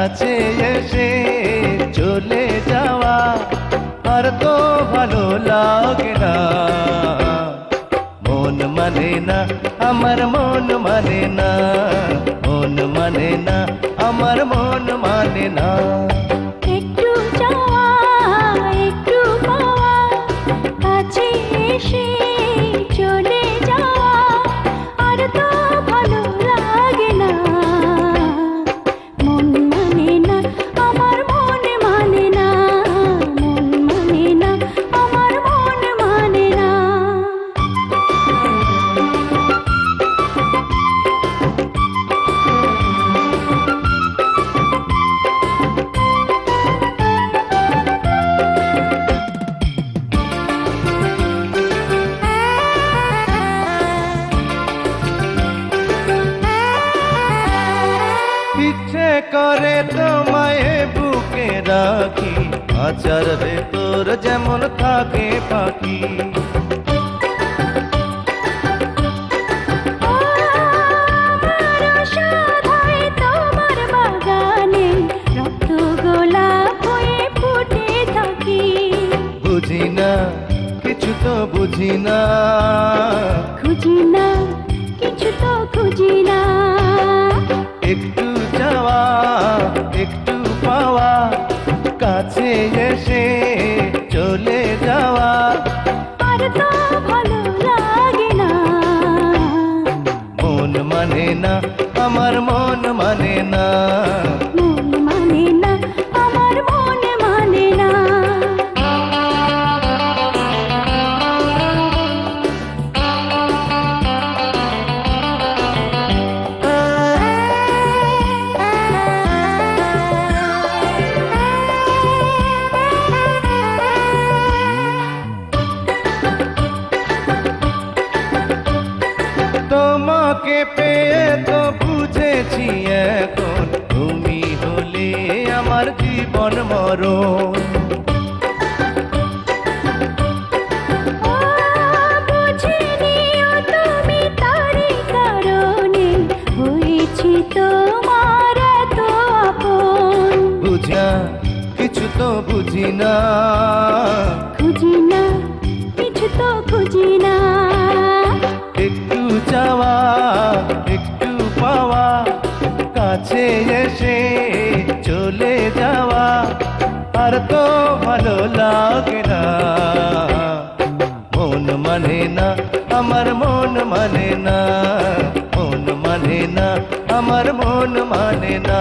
কাছে এসে চলে যাওয়া আর তো ভালো লাগে না। মন মানে না, আমার মন মানে না, মন মানে না, আমার মন মানে না। একটু যাওয়া একটু পাওয়া, কাছে এসে চলে যাওয়া আর তো ভালো লাগে না। মন মানে না, আমার মন মানে না, মন মানে না, আমার মন মানে না। ইচ্ছে করে তোমায় বুকে রাখি, আচার ভেতর যেমন থাকে পাখি। আমার সাধায় তোমার বাগানে রক্ত গোলাপ হয়ে ফুটে থাকি। বুঝি না, কিছু তো বুঝি না, খুঁজি না, কিছু তো খুঁজি না। একটু যাওয়া একটু পাওয়া, কাছে এসে চলে যাওয়া আর তো ভালো লাগে না। মন মানে না, আমার মন মানে না। মন মানে না, আমার মন মানে না। তোমাকে পেয়ে তো বুঝেছি এখন, তুমি হলে আমার জীবন মরণ। বুঝিনিও তুমি তারই কারণে হয়েছি তোমার এত আপন। বুঝি না, কিছু তো বুঝি না, খুঁজি না, কিছু তো খুঁজি না। একটু যাওয়া একটু পাওয়া, কাছে এসে চলে যাওয়া আর তো ভালো লাগে না। মন মানে না, আমার মন মানে না, মন মানে না, আমার মন মানে না।